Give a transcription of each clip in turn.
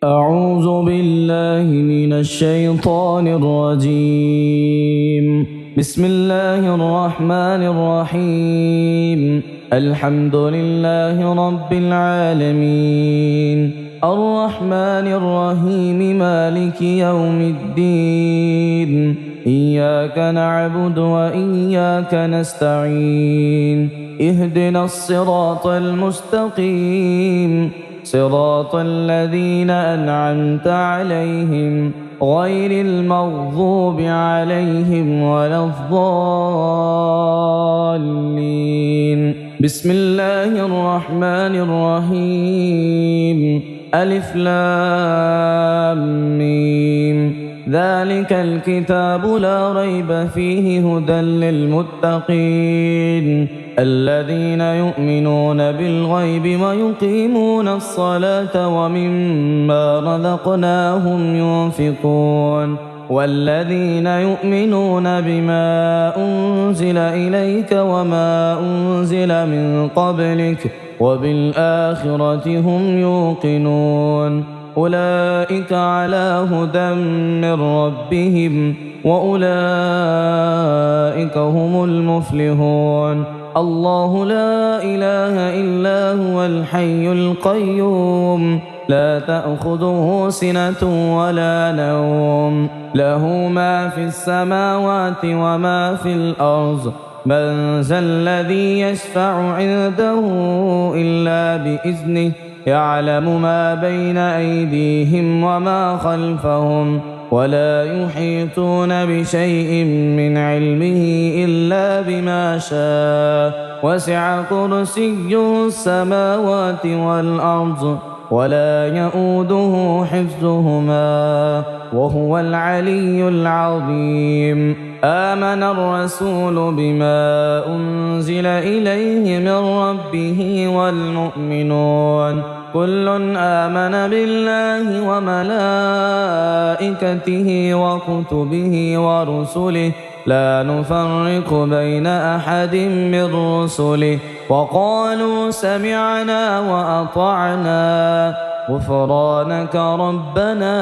أعوذ بالله من الشيطان الرجيم. بسم الله الرحمن الرحيم. الحمد لله رب العالمين الرحمن الرحيم مالك يوم الدين. إياك نعبد وإياك نستعين. اهدنا الصراط المستقيم صراط الذين أنعمت عليهم غير المغضوب عليهم ولا الضالين. بسم الله الرحمن الرحيم. ألف لام ميم. ذلك الكتاب لا ريب فيه هدى للمتقين الذين يؤمنون بالغيب ويقيمون الصلاة ومما رزقناهم ينفقون والذين يؤمنون بما أنزل إليك وما أنزل من قبلك وبالآخرة هم يوقنون أولئك على هدى من ربهم وأولئك هم المفلحون. الله لا إله إلا هو الحي القيوم لا تأخذه سنة ولا نوم له ما في السماوات وما في الأرض من ذا الذي يشفع عنده إلا بإذنه يعلم ما بين أيديهم وما خلفهم ولا يحيطون بشيء من علمه إلا بما شاء وسع كرسيه السماوات والأرض ولا يؤوده حفظهما وهو العلي العظيم. آمن الرسول بما أنزل إليه من ربه والمؤمنون كل آمن بالله وملائكته وكتبه ورسله لا نفرق بين أحد من رسله وقالوا سمعنا وأطعنا غفرانك ربنا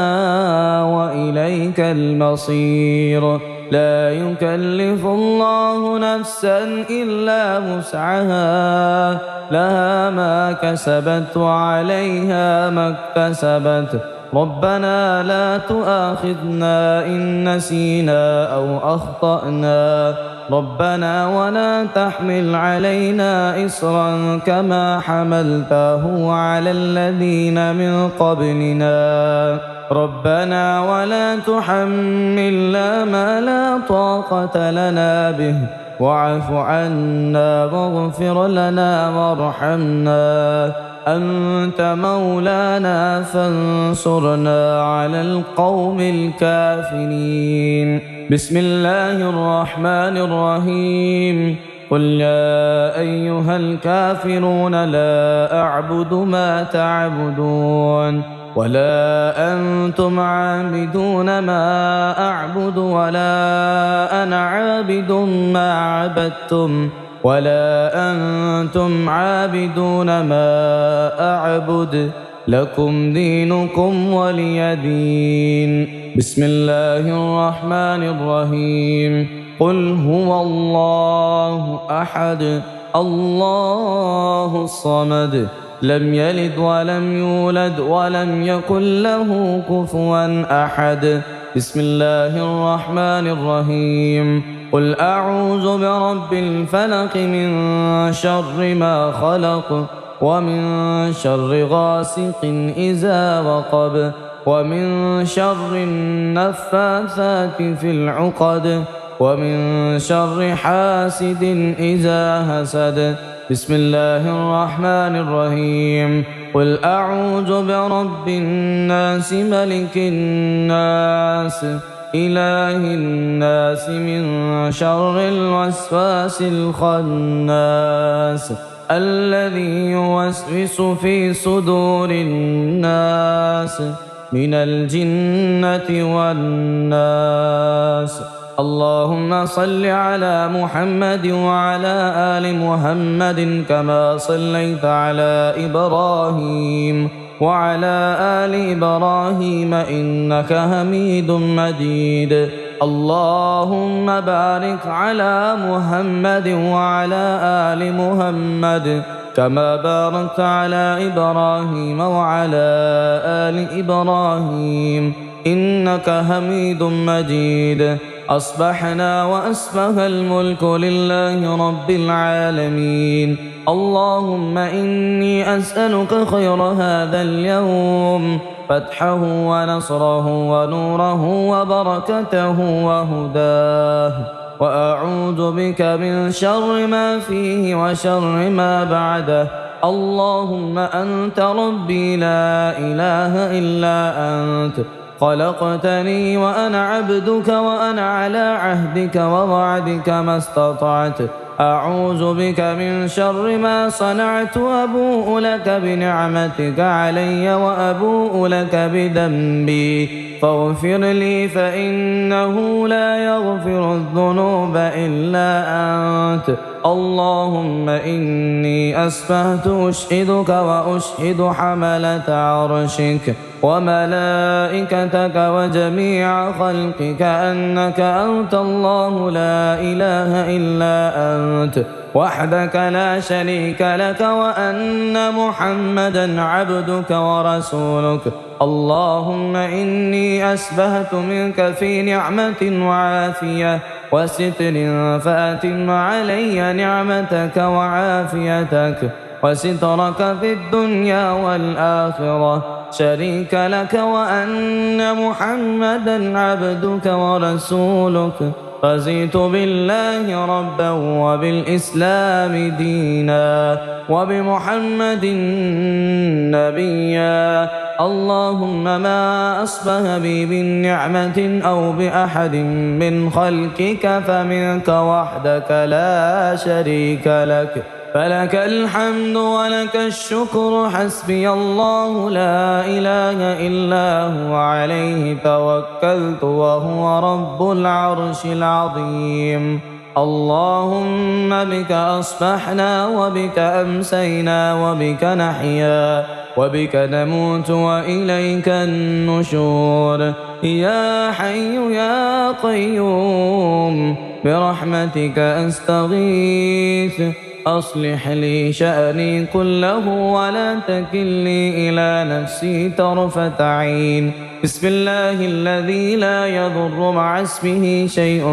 وإليك المصير. لا يكلف الله نفسا إلا وسعها لها ما كسبت وعليها ما اكتسبت ربنا لا تؤاخذنا إن نسينا أو أخطأنا ربنا ولا تحمل علينا إصرا كما حملته على الذين من قبلنا ربنا ولا تحملنا ما لا طاقة لنا به واعف عنا واغفر لنا وارحمنا أنت مولانا فانصرنا على القوم الكافرين. بسم الله الرحمن الرحيم. قل يا أيها الكافرون لا أعبد ما تعبدون ولا أنتم عابدون ما أعبد ولا أنا عابد ما عبدتم ولا أنتم عابدون ما أعبد لكم دينكم ولي دين. بسم الله الرحمن الرحيم. قل هو الله أحد الله الصمد لم يلد ولم يولد ولم يكن له كفوا أحد. بسم الله الرحمن الرحيم. قل أعوذ برب الفلق من شر ما خلق ومن شر غاسق إذا وقب ومن شر النفاثات في العقد ومن شر حاسد إذا حسد. بسم الله الرحمن الرحيم. قل أعوذ برب الناس ملك الناس إله الناس من شر الوسواس الخناس الذي يوسوس في صدور الناس من الجنة والناس. اللهم صل على محمد وعلى آل محمد كما صليت على إبراهيم وعلى آل إبراهيم إنك حميد مجيد. اللهم بارك على محمد وعلى آل محمد كما باركت على إبراهيم وعلى آل إبراهيم إنك حميد مجيد. أصبحنا وأصبح الملك لله رب العالمين. اللهم إني أسألك خير هذا اليوم، فتحه ونصره ونوره وبركته وهداه، وأعوذ بك من شر ما فيه وشر ما بعده. اللهم أنت ربي لا إله إلا أنت، خلقتني وأنا عبدك وأنا على عهدك ووعدك ما استطعت. أعوذ بك من شر ما صنعت، أبوء لك بنعمتك علي وأبوء لك بذنبي، فاغفر لي فإنه لا يغفر الذنوب إلا أنت. اللهم إني أصبحت أشهدك وأشهد حملة عرشك وملائكتك وجميع خلقك أنك أنت الله لا إله إلا أنت وحدك لا شريك لك، وأن محمدا عبدك ورسولك. اللهم إني أسبهت منك في نعمة وعافية وستر، فأتم علي نعمتك وعافيتك وسترك في الدنيا والآخرة، شريك لك وأن محمدا عبدك ورسولك. رضيت بالله ربا وبالإسلام دينا وبمحمد نبيا. اللهم ما أصبح بي من نعمة أو بأحد من خلقك فمنك وحدك لا شريك لك، فلك الحمد ولك الشكر. حسبي الله لا إله إلا هو، عليه توكلت وهو رب العرش العظيم. اللهم بك أصبحنا وبك أمسينا وبك نحيا وبك نموت وإليك النشور. يا حي يا قيوم برحمتك أستغيث، أصلح لي شأني كله ولا تكلني إلى نفسي طرفة عين. بسم الله الذي لا يضر مع اسمه شيء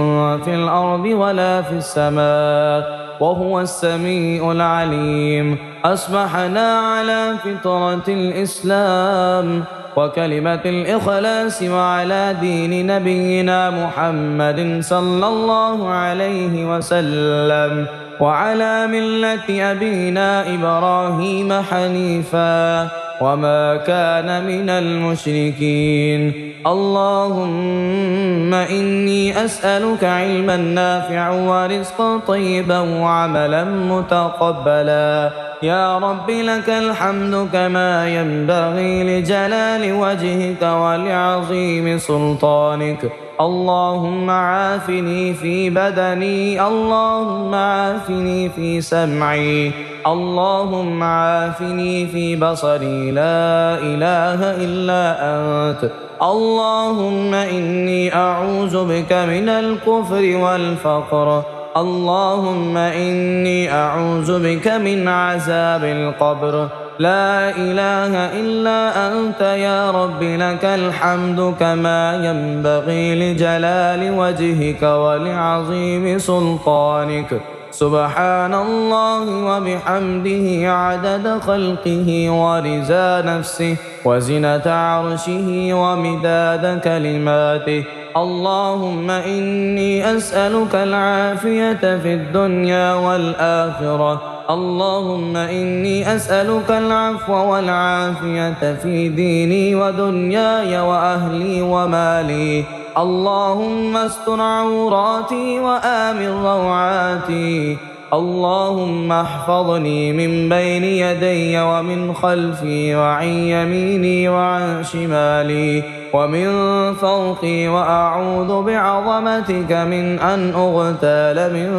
في الأرض ولا في السماء وهو السميع العليم. أصبحنا على فطرة الإسلام وكلمة الإخلاص وعلى دين نبينا محمد صلى الله عليه وسلم وعلى ملة أبينا إبراهيم حنيفا وما كان من المشركين. اللهم إني أسألك علما نافعا ورزقا طيبا وعملا متقبلا. يا رب لك الحمد كما ينبغي لجلال وجهك ولعظيم سلطانك. اللهم عافني في بدني، اللهم عافني في سمعي، اللهم عافني في بصري، لا إله إلا أنت. اللهم إني أعوذ بك من الكفر والفقر. اللهم إني أعوذ بك من عذاب القبر. لا إله إلا أنت يا رب لك الحمد كما ينبغي لجلال وجهك ولعظيم سلطانك. سبحان الله وبحمده عدد خلقه ورضا نفسه وزنة عرشه ومداد كلماته. اللهم إني أسألك العافية في الدنيا والآخرة. اللهم إني أسألك العفو والعافية في ديني ودنياي وأهلي ومالي. اللهم استر عوراتي وآمن روعاتي. اللهم احفظني من بين يدي ومن خلفي وعن يميني وعن شمالي ومن فوقي، وأعوذ بعظمتك من أن أغتال من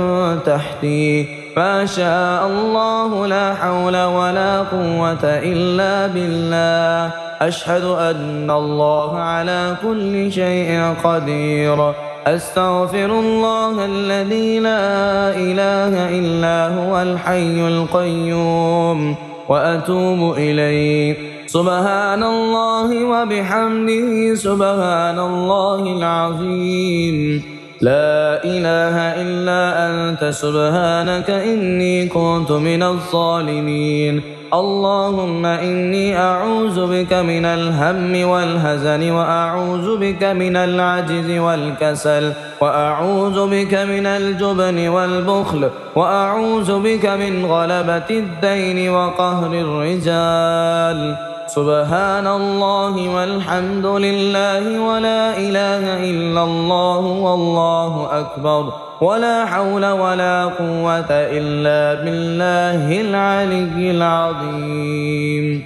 تحتي. ما شاء الله لا حول ولا قوة إلا بالله. أشهد أن الله على كل شيء قدير. أستغفر الله الذي لا إله إلا هو الحي القيوم وأتوب إليه. سبحان الله وبحمده سبحان الله العظيم. لا إله إلا أنت سبحانك إني كنت من الظالمين. اللهم إني أعوذ بك من الهم والحزن وأعوذ بك من العجز والكسل وأعوذ بك من الجبن والبخل وأعوذ بك من غلبة الدين وقهر الرجال. سبحان الله والحمد لله ولا إله إلا الله والله أكبر ولا حول ولا قوة إلا بالله العلي العظيم.